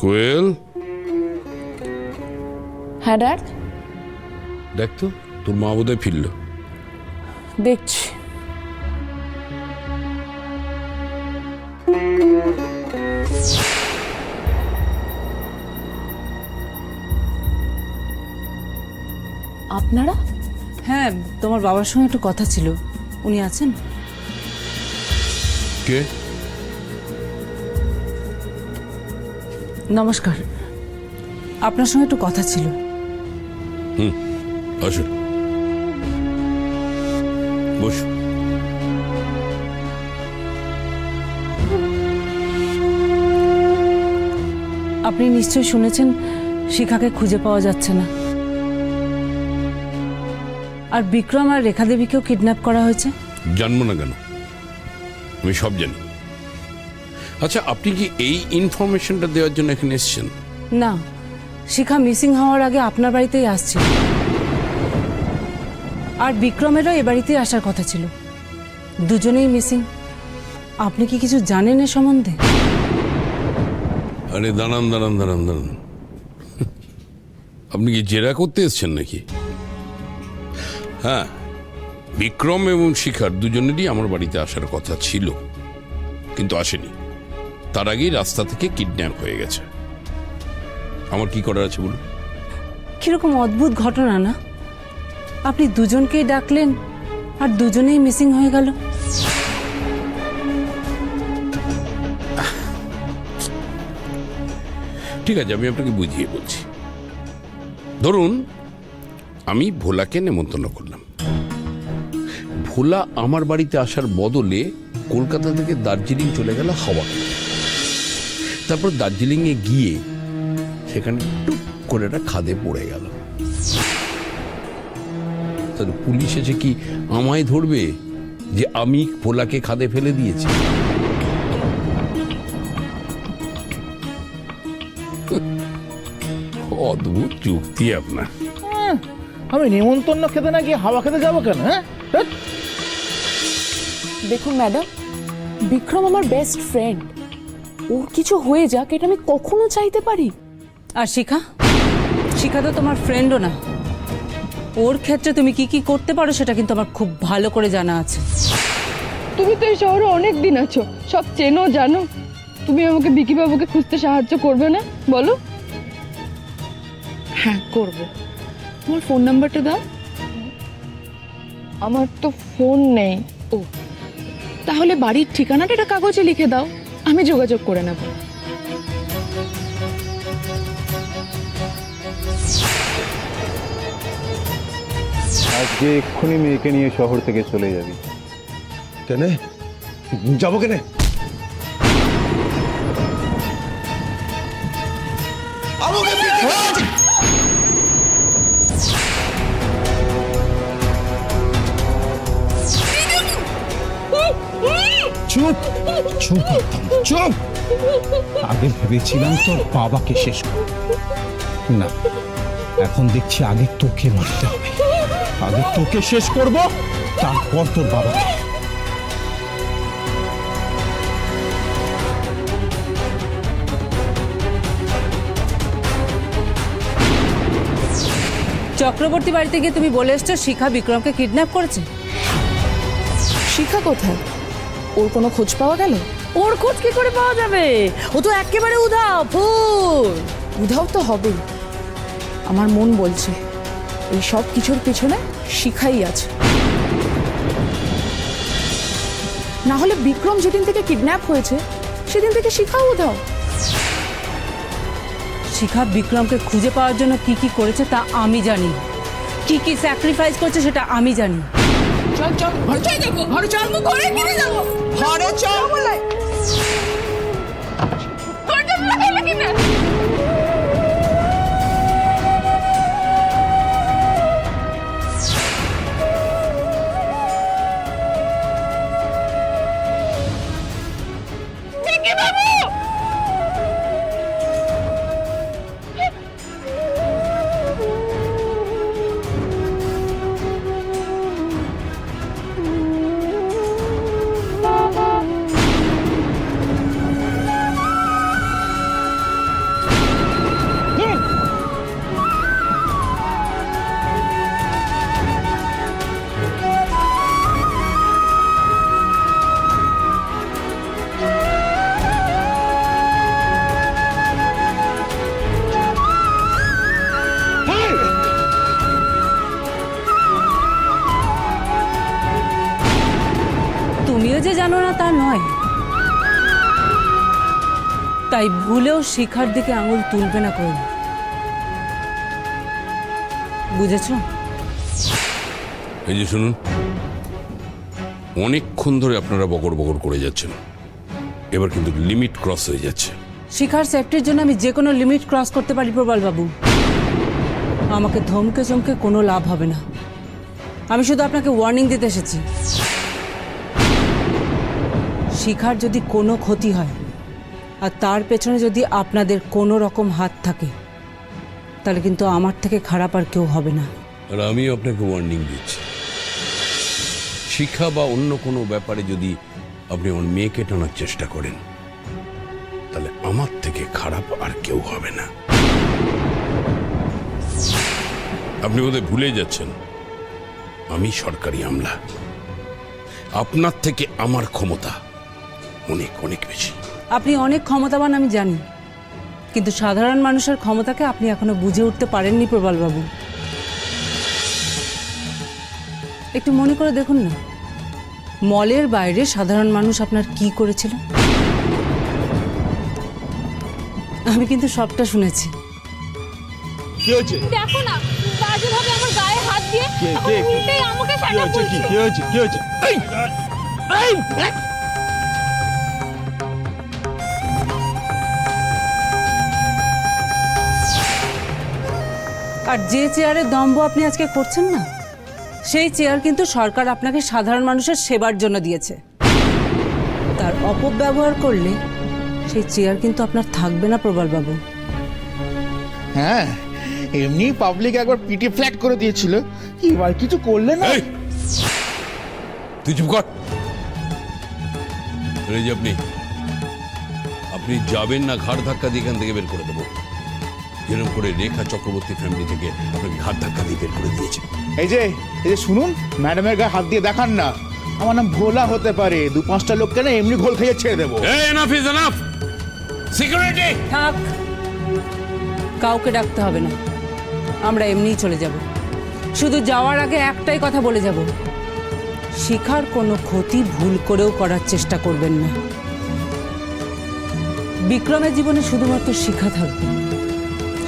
কোয়েল, হ্যাঁ ড্যাড, দেখ তো তোর মা বোধহয় ফিরল। দেখছি। আপনারা? হ্যাঁ, তোমার বাবার সঙ্গে একটু কথা ছিল। উনি আছেন? কে? নমস্কার, আপনার সঙ্গে একটু কথা ছিল। আসুন, বস। আপনি নিশ্চয়ই শুনেছেন শিখাকে খুঁজে পাওয়া যাচ্ছে না, আর বিক্রম আর রেখা দেবীকেও কিডন্যাপ করা হয়েছে। জানবো না কেন? আমি সব জানি। আচ্ছা, আপনি কি এই ইনফরমেশনটা দেওয়ার জন্য এখানে এসেছেন? না, শিখা মিসিং হওয়ার আগে আপনার বাড়িতেই আসছিল, আর বিক্রমেরও এ বাড়িতেই আসার কথা ছিল। দুজনেই মিসিং। আপনি কি কিছু জানেন এ সম্বন্ধে? আরে দাঁড়ান দাঁড়ান দাঁড়ান দাঁড়ান, আপনি কি জেরা করতে এসেছেন নাকি? হ্যাঁ, বিক্রম এবং শিখার দুজনেরই আমার বাড়িতে আসার কথা ছিল, কিন্তু আসেনি। তার আগেই রাস্তা থেকে কিডন্যাপ হয়ে গেছে। আমার কি করার আছে বলুন? কিরকম অদ্ভুত ঘটনা না? আপনি দুজনকেই ডাকলেন আর দুজনেই মিসিং হয়ে গেল। ঠিক আছে, আমি আপনাকে বুঝিয়ে বলছি। ধরুন, আমি ভোলাকে নেমন্তন্ন করলাম। ভোলা আমার বাড়িতে আসার বদলে কলকাতা থেকে দার্জিলিং চলে গেল হাওয়া খেতে। তারপর দার্জিলিংয়ে গিয়ে সেখানে টুক করে একটা খাদে পড়ে গেল। তাহলে পুলিশ এসে কি আমায় ধরবে যে আমি ভোলাকে খাদে ফেলে দিয়েছি? অদ্ভুত যুক্তি আপনার। আমি নিমন্ত্রণ খেতে না গিয়ে হাওয়া খেতে যাবো কেন? হ্যাঁ, দেখুন ম্যাডাম, বিক্রম আমার বেস্ট ফ্রেন্ড। ওর কিছু হয়ে যাক, এটা আমি কখনো চাইতে পারি? আর শিখা, শিখা তো তোমার ফ্রেন্ডও না। ওর ক্ষেত্রে তুমি কি কি করতে পারো সেটা কিন্তু আমার খুব ভালো করে জানা আছে। তুমি তো এই শহরে অনেক দিন আছো, সব চেনো জানো। তুমি আমাকে বিকি বাবুকে খুঁজতে সাহায্য করবে না বলো? হ্যাঁ করব। তোমার ফোন নাম্বারটা দাও। আমার তো ফোন নেই। ও, তাহলে বাড়ির ঠিকানাটা একটা কাগজে লিখে দাও, আমি যোগাযোগ করে নেব। আজকে এক্ষুনি মেয়েকে নিয়ে শহর থেকে চলে যাবি। কেন যাবো কেন? চুপ চুপ একদম চুপ। আগে ভেবেছিলাম তোর বাবাকে শেষ করব, না এখন দেখছি আগে তোকে মারতে হবে। আগে তোকে শেষ করব, তারপর তোর বাবাকে। চক্রবর্তী বাড়িতে গিয়ে তুমি বলে এসছো শিখা বিক্রমকে কিডন্যাপ করেছে। শিখা কোথায়? ওর কোনো খোঁজ পাওয়া গেল? ওর খোঁজ কি করে পাওয়া যাবে? ও তো একেবারে উধাও ফুল। উধাও তো হবেই। আমার মন বলছে এই সব কিছুর পেছনে শিখাই আছে। না হলে বিক্রম যেদিন থেকে কিডন্যাপ হয়েছে সেদিন থেকে শিখাও উধাও। শিখা বিক্রমকে খুঁজে পাওয়ার জন্য কি কি করেছে তা আমি জানি, কি কি স্যাক্রিফাইস করছে সেটা আমি জানি। চল চল ঘরে যাবো, ঘরে চল, ঘরে কিনে যাবো, ঘরে চল বলে ভুলে যে জানো না তা নয়, তাই ভুলেও শিখার দিকে আঙুল তুলবে না কোন, বুঝেছো? এই যে শুনুন, অনেকক্ষণ ধরে আপনারা বকর বকর করে যাচ্ছেন, এবার কিন্তু লিমিট ক্রস হয়ে যাচ্ছে। শিখার সেফটির জন্য আমি যে কোনো লিমিট ক্রস করতে পারি প্রবল বাবু, আমাকে ধমকে চমকে কোনো লাভ হবে না। আমি শুধু আপনাকে ওয়ার্নিং দিতে এসেছি, শিখার যদি কোনো ক্ষতি হয় আর তার পেছনে যদি আপনাদের কোনো রকম হাত থাকে, তাহলে কিন্তু আমার থেকে খারাপ আর কেউ হবে না। আর আমিও আপনাকে ওয়ার্নিং দিচ্ছি, শিক্ষা বা অন্য কোনো ব্যাপারে যদি আপনি আমার মেয়েকে টানার চেষ্টা করেন, তাহলে আমার থেকে খারাপ আর কেউ হবে না। আপনি বোধহয় ভুলে যাচ্ছেন, আমি সরকারি আমলা, আপনার থেকে আমার ক্ষমতা অনেক অনেক বেশি। আপনি অনেক ক্ষমতাবান আমি জানি, কিন্তু সাধারণ মানুষের ক্ষমতাকে আপনি এখনো বুঝে উঠতে পারেননি প্রবল বাবু। একটু মনে করে দেখুন না, মলের বাইরে সাধারণ মানুষ আপনার কি করেছিল। আমি কিন্তু সবটা শুনেছি। কি হয়েছে? দেখো না, বাজেভাবে আমার গায়ে হাত দিয়ে উল্টেই আমাকে কি শাটা হয়েছে? বলছে। কি হয়েছে? কি হয়েছে? আর যে চেয়ারে দম্ভ আপনি আজকে করছেন না, সেই চেয়ার কিন্তু সরকার আপনাকে সাধারণ মানুষের সেবার জন্য দিয়েছে। তার অপব্যবহার করলে সেই চেয়ার কিন্তু আপনার থাকবে না প্রবল বাবু। হ্যাঁ, এমনি পাবলিক একবার পিটি ফ্ল্যাট করে দিয়েছিল, এবার কিছু করলে না। এই, তুই চুপ কর। এই যে আপনি যাবেন না, ঘাড় ধাক্কা দিয়ে এখান থেকে বের করে দেবো, যেরকম করে রেখা চক্রবর্তী ফ্যামিলি থেকে আপনাকে ঘাড় ধাক্কা দিয়ে বের করে দিয়েছে। এই যে শুনুন, ম্যাডামের গায়ে হাত দিয়ে দেখান না। আমার নাম ভোলা হতে পারে, 2-5টা লোককে না এমনি ঘোল খেয়ে ছেড়ে দেবো। Enough is enough. সিকিউরিটি, থাক, কাউকে ডাকতে হবে না, আমরা এমনিই চলে যাব। শুধু যাওয়ার আগে একটাই কথা বলে যাব, শিখার কোনো ক্ষতি ভুল করেও করার চেষ্টা করবেন না। বিক্রমের জীবনে শুধুমাত্র শিখা থাকবে,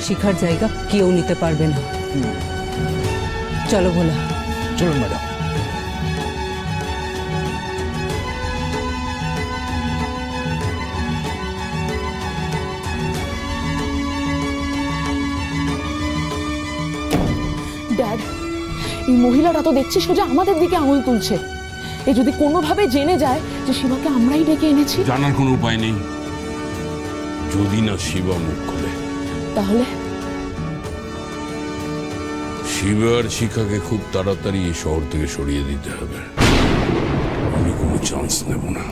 শিখার জায়গা কেউ নিতে পারবে না। চলো ভোলা। চলুন ম্যাডাম। ড্যাড, এই মহিলাটা তো দেখছি সোজা আমাদের দিকে আঙুল তুলছে। এ যদি কোনোভাবে জেনে যায় যে শিবাকে আমরাই ডেকে এনেছি, জানার কোনো উপায় নেই, যদি না শিবা মুখ খোলে। তাহলে শিবা আর শিখাকে খুব তাড়াতাড়ি এই শহর থেকে সরিয়ে দিতে হবে। আমি কোনো চান্স নেব না।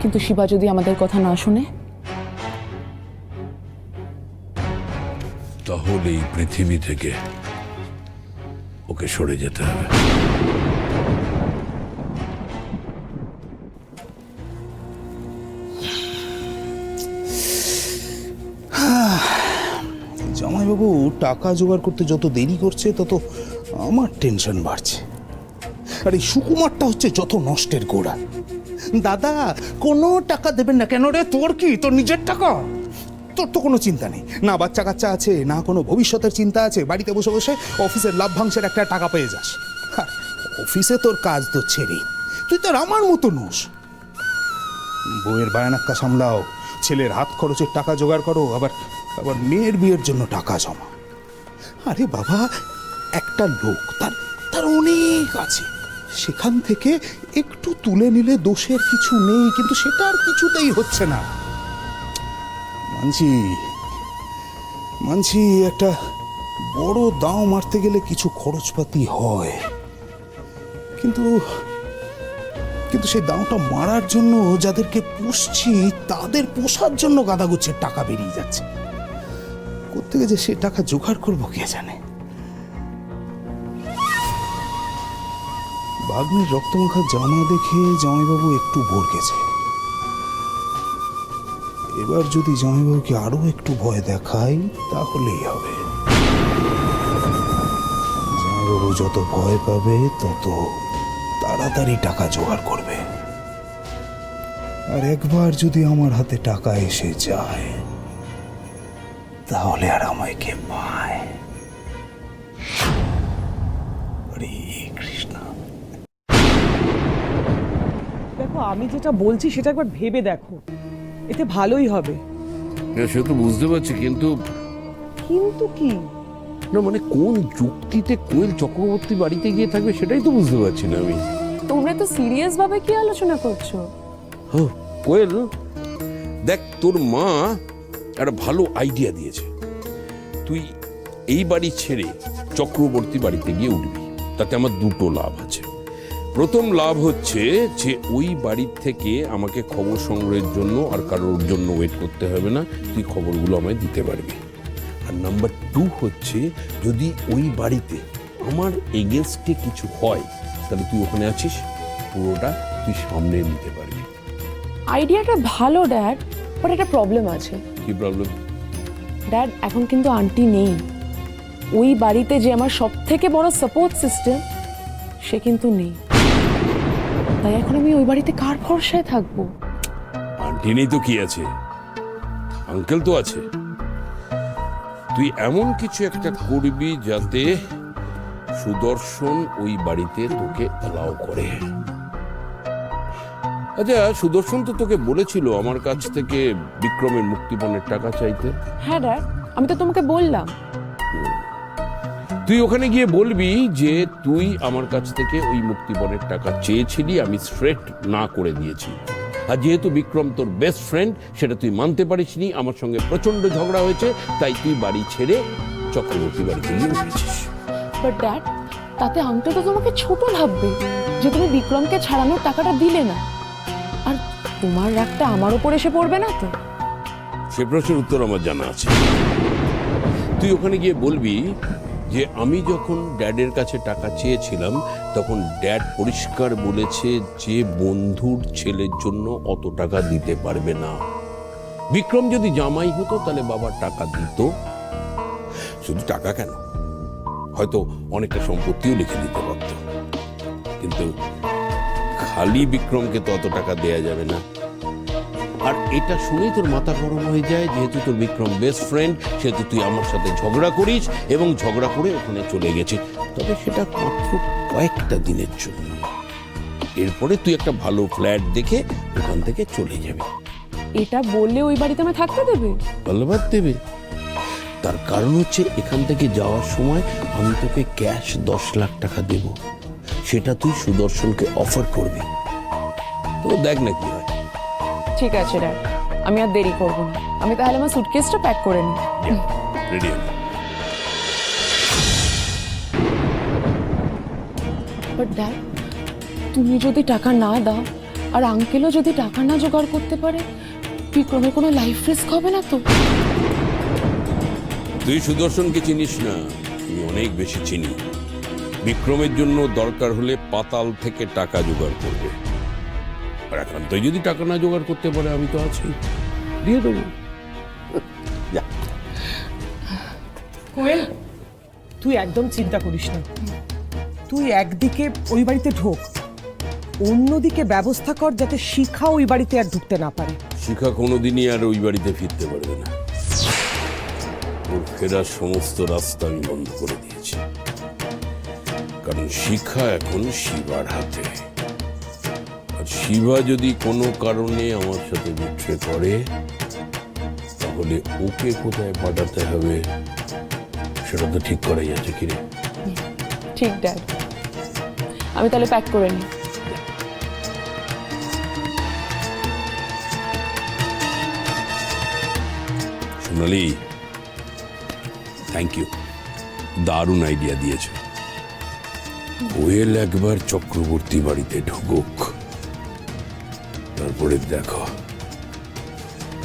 কিন্তু শিবা যদি আমাদের কথা না শুনে? তাহলে এই পৃথিবী থেকে ওকে সরে যেতে হবে। জামাইবাবু টাকা জোগাড় করতে যত দেরি করছে তত আমার টেনশন বাড়ছে। আর এই সুকুমারটা হচ্ছে যত নষ্টের গোড়া। দাদা, কোনো টাকা দেবেন না কেন রে? তোর কি, তোর নিজের টাকা? তোর তো কোনো চিন্তা নেই, না বাচ্চা কাচ্চা আছে, না কোনো ভবিষ্যতের চিন্তা আছে। বাড়িতে বসে বসে অফিসের লাভ্যাংশের একটা টাকা পেয়ে যাস। হ্যাঁ, অফিসে তোর কাজ তো ছেড়েই, তুই তো আর আমার মতো নোস। বউয়ের বায়ানাক্কা সামলাও, ছেলের হাত খরচের টাকা জোগাড় করো, আবার আবার মেয়ের বিয়ের জন্য টাকা জমা। আরে বাবা, একটা লোক, তার অনেক আছে, সেখান থেকে একটু তুলে নিলে দোষের কিছু নেই, কিন্তু সেটা আর কিছুতেই হচ্ছে না। মানছি একটা বড় দাও মারতে গেলে কিছু খরচপাতি হয়, কিন্তু সেই দাওটা মারার জন্য যাদেরকে পুষছি তাদের পোষার জন্য গাদাগুচ্ছের টাকা বেরিয়ে যাচ্ছে। কোত্থেকে যে সে টাকা জোগাড় করবো কে জানে। ভাগ্নির রক্তমাখা জামা দেখে জামাইবাবু একটু ভরকেছে। এবার যদি জামাইবাবুকে আরো একটু ভয় দেখাই তাহলেই হবে। জামাইবাবু যত ভয় পাবে তত তাড়াতাড়ি টাকা জোগাড় করবে। আর একবার যদি আমার হাতে টাকা এসে যায় তাহলে আর আমায় কে পায়? হরে কৃষ্ণ। দেখো, আমি যেটা বলছি সেটা একবার ভেবে দেখো, এতে ভালোই হবে। সে তো বুঝতে পারছি, কিন্তু কিন্তু কি? না মানে কোন যুক্তিতে কোয়েল চক্রবর্তী বাড়িতে গিয়ে থাকবে সেটাই তো বুঝতে পারছি না আমি। তোমরা তো সিরিয়াস ভাবে কি আলোচনা করছো? কোয়েল, দেখ তোর মা একটা ভালো আইডিয়া দিয়েছে। তুই এই বাড়ি ছেড়ে চক্রবর্তী বাড়িতে গিয়ে উঠবি, তাতে আমার দুটো লাভ আছে। প্রথম লাভ হচ্ছে যে ওই বাড়ির থেকে আমাকে খবর সংগ্রহের জন্য আর কারোর জন্য ওয়েট করতে হবে না, তুই খবরগুলো আমায় দিতে পারবি। আর নাম্বার 2 হচ্ছে, যদি ওই বাড়িতে আমার এগেনস্টে কিছু হয় তাহলে তুই ওখানে আছিস, পুরোটা তুই সামনে নিতে পারবি। আইডিয়াটা ভালো ড্যাড, বাট একটা প্রবলেম আছে। কি প্রবলেম? ড্যাড, এখন কিন্তু আন্টি নেই। ওই বাড়িতে যে আমার সব থেকে বড় সাপোর্ট সিস্টেম, সে কিন্তু নেই। তাই এখন আমি ওই বাড়িতে কার ভরসায় থাকবো? আন্টি নেই তো কি আছে, আঙ্কেল তো আছে। তুই এমন কিছু একটা করবি যাতে সুদর্শন ওই বাড়িতে তোকে অ্যালাউ করে। আচ্ছা, সুদর্শন তো তোকে বলেছিল আমার কাছ থেকে বিক্রমের মুক্তিপণের টাকা চাইতে। হ্যাঁ ড্যাড, আমি তো তোমাকে বললাম। তুই ওখানে গিয়ে বলবি যে তুই আমার কাছ থেকে ওই মুক্তিপণের টাকা চেয়েছিলি, আমি স্ট্রেট না করে দিয়েছি। আর যেহেতু বিক্রম তোর বেস্ট ফ্রেন্ড, সেটা তুই মানতে পারিসনি, আমার সঙ্গে প্রচন্ড ঝগড়া হয়েছে, তাই তুই বাড়ি ছেড়ে চক্রবর্তী বাড়িতে গিয়ে উঠেছিস। বাট ড্যাড, তাতে আঙ্কেল তো তোমাকে ছোট ভাববে যে তুমি বিক্রমকে ছাড়ানোর টাকাটা দিলে না। আর তোমার রাগটা আমার উপর এসে পড়বে না তো? সে প্রশ্নের উত্তর আমার জানা আছে। তুই ওখানে গিয়ে বলবি যে আমি যখন ড্যাডের কাছে টাকা চেয়েছিলাম তখন ড্যাড পরিষ্কার বলেছে যে বন্ধুর ছেলের জন্য অত টাকা দিতে পারবে না। বিক্রম যদি জামাই হতো তাহলে বাবা টাকা দিত। শুধু টাকা কেন, হয়তো অনেকটা সম্পত্তিও লিখে দিতে পারত, কিন্তু খালি বিক্রমকে তো অত টাকা দেয়া যাবে না। আর এটা শুনেই তোর মাথা গরম হয়ে যায়, যেহেতু তোর বিক্রম বেস্ট ফ্রেন্ড, সেহেতু তুই আমার সাথে ঝগড়া করিস এবং ঝগড়া করে ওখানে চলে গেছিস। তবে সেটা মাত্র কয়েকটা দিনের জন্য। এরপরে তুই একটা ভালো ফ্ল্যাট দেখে ওখান থেকে চলে যাবি। এটা বললে ওই বাড়িতে আমি থাকতে দেবে? ধন্যবাদ দেবে। তার কারণ হচ্ছে এখান থেকে যাওয়ার সময় আমি তোকে ক্যাশ 10 লাখ টাকা দেব, সেটা তুই সুদর্শনকে অফার করবি। তো দেখ না কি হয়। ঠিক আছে ড্যাড, আমি আর দেরি করব না। আমি তাহলে আমার সুটকেসটা প্যাক করে নিই। রেডি। বাট ড্যাড, তুমি যদি টাকা না দাও আর আঙ্কেলও যদি টাকা না জোগাড় করতে পারে, বিক্রমের কোনো লাইফ রিস্ক হবে না তো? তুই সুদর্শনকে চিনিস না, তুই অনেক বেশি চিনি। বিক্রমের জন্য দরকার হলে পাতাল থেকে টাকা জোগাড় করবে। আর একান্তই যদি টাকা না জোগাড় করতে পারে, আমি তো আছি, দিয়ে দেবো। কোয়েল, তুই একদম চিন্তা করিস না। তুই একদিকে ওই বাড়িতে ঢোক, অন্যদিকে ব্যবস্থা কর যাতে শিখা ওই বাড়িতে আর ঢুকতে না পারে। শিখা কোনোদিনই আর ওই বাড়িতে ফিরতে পারবে না। ওর ফেরার সমস্ত রাস্তা আমি বন্ধ করে দিয়েছি, কারণ শিখা এখন শিবার হাতে। আর শিবা যদি কোনো কারণে আমার সাথে বিট্রে করে, তাহলে ওকে কোথায় পাঠাতে হবে সেটা তো ঠিক করাই আছে। কিরে? ঠিক ড্যাড, আমি তাহলে প্যাক করে নিই। সোনালি, থ্যাংক ইউ, দারুণ আইডিয়া দিয়েছ। কোয়েল একবার চক্রবর্তী বাড়িতে ঢুকুক, তারপরে দেখো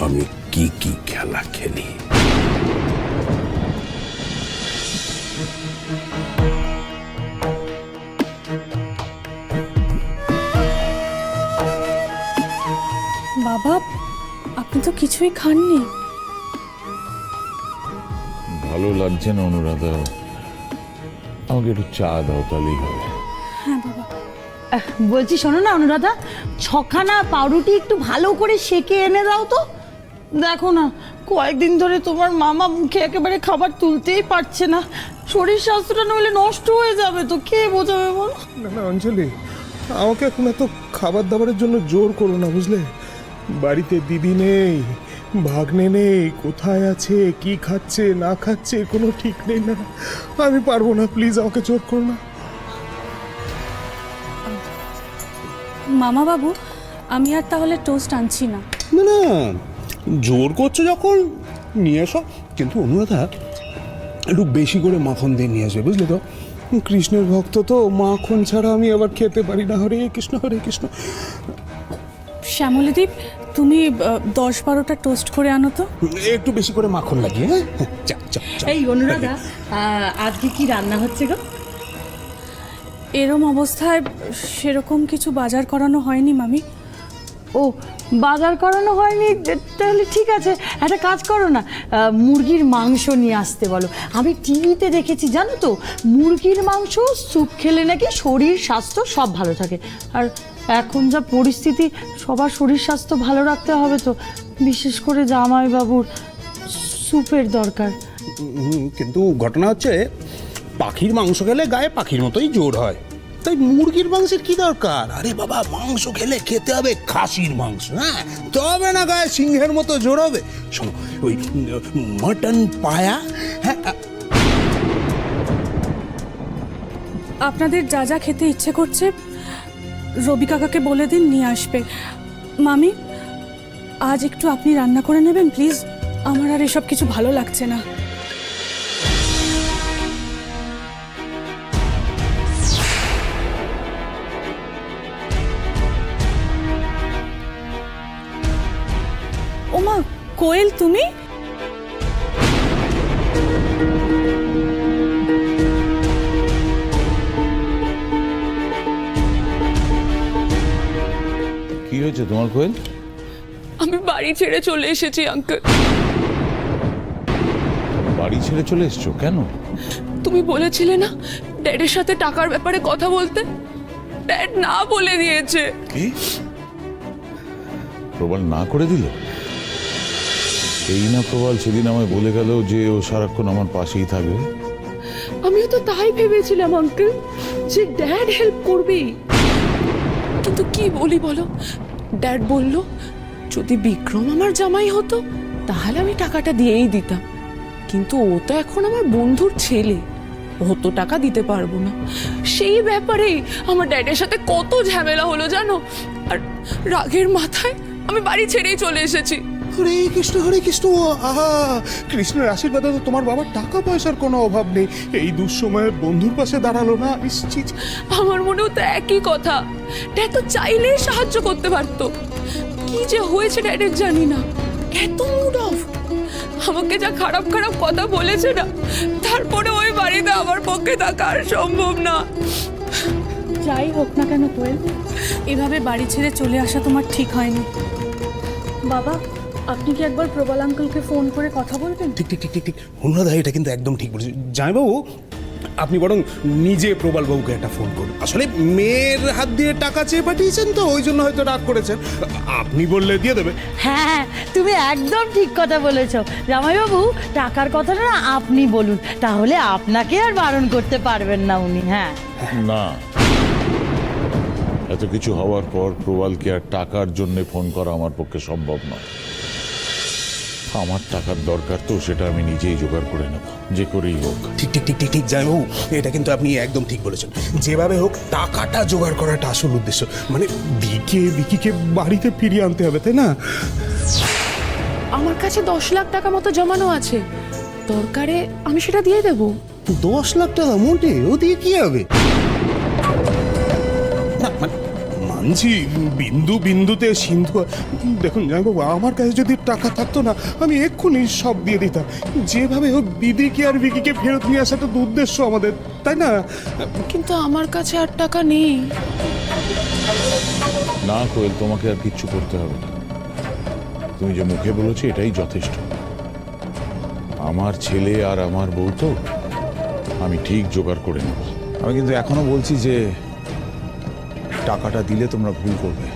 আমি কি কি খেলা খেলি। বাবা, আপনি তো কিছুই খাননি। ভালো লাগছে না অনুরাধা, আমাকে একটু চা দাও, তাহলেই হবে। হ্যাঁ বাবা। বলছি শোনো না অনুরাধা, ছখানা পাউরুটি একটু ভালো করে সেকে এনে দাও তো। দেখো না, কয়েকদিন ধরে তোমার মামা মুখে একেবারে খাবার তুলতেই পারছে না। শরীর স্বাস্থ্যটা নইলে নষ্ট হয়ে যাবে তো, কে বোঝাবে বলো? না না অঞ্জলি, আমাকে এখন এত খাবার দাবারের জন্য জোর করো না, বুঝলে? বাড়িতে দিদি নেই, ভাগ্নে নেই, কোথায় আছে, কি খাচ্ছে না খাচ্ছে কোনো ঠিক নেই। না আমি পারবো না, প্লিজ আমাকে জোর করো না। মামা বাবু, আমি আর তাহলে টোস্ট আনছি না। না না, জোর করছো যখন নিয়ে এসো, কিন্তু অনুরাধা একটু বেশি করে মাখন দিয়ে নিয়ে আসবে, বুঝলে তো? কৃষ্ণের ভক্ত তো, মাখন ছাড়া আমি আবার খেতে পারি না। হরে কৃষ্ণ হরে কৃষ্ণ। শ্যামলীদীপ, তুমি 10-12টা টোস্ট করে আনো তো। একটু বেশি করে মাখন লাগিয়ে, হ্যাঁ? চা চা চা। এই অনুরাধা, আজকে কি রান্না হচ্ছে গো? এরম অবস্থায় সেরকম কিছু বাজার করানো হয়নি মামি। ও, বাজার করানো হয়নি? তাহলে ঠিক আছে, একটা কাজ করো না, মুরগির মাংস নিয়ে আসতে বলো। আমি টিভিতে দেখেছি জানো তো, মুরগির মাংস স্যুপ খেলে নাকি শরীর স্বাস্থ্য সব ভালো থাকে। আর এখন যা পরিস্থিতি, সবার শরীর স্বাস্থ্য ভালো রাখতে হবে তো, বিশেষ করে জামাইবাবুর স্যুপের দরকার। কিন্তু ঘটনা হচ্ছে, পাখির মাংস খেলে গায়ে পাখির মতোই জোর হয়, তাই মুরগির মাংসের কি দরকার? আরে বাবা, মাংস খেলে খেতে হবে খাসির মাংস, হ্যাঁ, তবে না গায়ে সিংহের মতো জোর হবে। শোনো, ওই মটন পায়া, হ্যাঁ। আপনাদের যা যা খেতে ইচ্ছে করছে রবি কাকাকে বলে দিন, নিয়ে আসবে। মামি, আজ একটু আপনি রান্না করে নেবেন প্লিজ, আমার আর এসব কিছু ভালো লাগছে না। ওমা, কোয়েল তুমি? কি হয়েছে তোমার কোয়েল? আমি বাড়ি ছেড়ে চলে এসেছি আঙ্কেল। বাড়ি ছেড়ে চলে এসছো কেন? তুমি বলেছিলে না ড্যাডের সাথে টাকার ব্যাপারে কথা বলতে, ড্যাড না বলে দিয়েছে। কি? প্রবাল না করে দিল? এই না প্রবাল সেদিন আমায় বলে গেল যে ও সারাক্ষণ আমার পাশেই থাকবে। আমিও তো তাই ভেবেছিলাম আঙ্কেল, যে ড্যাড হেল্প করবে। কিন্তু কি বলি বলো, ড্যাড বলল যদি বিক্রম আমার জামাই হতো তাহলে আমি টাকাটা দিয়েই দিতাম, কিন্তু ও তো এখন আমার বন্ধুর ছেলে, ও তো টাকা দিতে পারবো না। সেই ব্যাপারেই আমার ড্যাডের সাথে কত ঝামেলা হলো জানো, আর রাগের মাথায় আমি বাড়ি ছেড়েই চলে এসেছি। হরে কৃষ্ণ হরে কৃষ্ণ। আহা, কৃষ্ণের আশীর্বাদে তো তোমার বাবার টাকা পয়সার কোনো অভাব নেই। এই দুঃসময়ে বন্ধুর পাশে দাঁড়ালো না, নিশ্চিত। আমার মনেও তো একই কথা, ড্যাড তো চাইলেই সাহায্য করতে পারতো। কি যে হয়েছে ড্যাডের জানি না, এত মুড অফ, আমাকে যা খারাপ খারাপ কথা বলেছে না, তারপরে ওই বাড়িতে আমার পক্ষে থাকা আর সম্ভব না। যাই হোক না কেন কোয়েল, এভাবে বাড়ি ছেড়ে চলে আসা তোমার ঠিক হয়নি। বাবা, আপনি কি একবার প্রবাল আঙ্কেলকে ফোন করে কথা বলবেন? ঠিক ঠিক ঠিক ঠিক ঠিক, অনুরাধা এটা কিন্তু একদম ঠিক বলেছে। জামাইবাবু, আপনি বরং নিজে প্রবাল বাবুকে একটা ফোন করুন। আসলে মেয়ের হাত দিয়ে টাকা চেয়ে পাঠিয়েছেন তো, ওই জন্য হয়তো রাগ করেছেন। আপনি বললে দিয়ে দেবে। হ্যাঁ, তুমি একদম ঠিক কথা বলেছো জামাইবাবু, টাকার কথাটা না আপনি বলুন, তাহলে আপনাকে আর বারণ করতে পারবেন না উনি। হ্যাঁ না, এত কিছু হওয়ার পর প্রবালকে আর টাকার জন্য ফোন করা আমার পক্ষে সম্ভব নয়। আমার টাকার দরকার তো, সেটা আমি নিজেই জোগাড় করে নেব, যে করেই হোক। ঠিক ঠিক ঠিক ঠিক ঠিক জামাইবাবু, এটা কিন্তু আপনি একদম ঠিক বলেছেন। যেভাবে হোক টাকাটা জোগাড় করাটা আসল উদ্দেশ্য। মানে বিকিকে বাড়িতে ফিরিয়ে আনতে হবে, তাই না? আমার কাছে 10 লাখ টাকা মতো জমানো আছে, দরকারে আমি সেটা দিয়ে দেবো। 10 লাখ টাকা মোটে, ও দিয়ে কি হবে? না, মানছি বিন্দু বিন্দুতে সিন্ধু। দেখুন জামাইবাবু, আমার কাছে যদি টাকা থাকতো না, আমি এক্ষুনি সব দিয়ে দিতাম। যেভাবে হোক দিদিকে আর বিকিকে ফেরত নিয়ে আসাটা তো উদ্দেশ্য আমাদের, তাই না? কিন্তু আমার কাছে আর টাকা নেই। না কোয়েল, তোমাকে আর কিচ্ছু করতে হবে না। তুমি যে মুখে বলেছো এটাই যথেষ্ট। আমার ছেলে আর আমার বউ তো, আমি ঠিক জোগাড় করে নেব। আমি কিন্তু এখনো বলছি যে টাকাটা দিলে তোমরা ভুল করবে।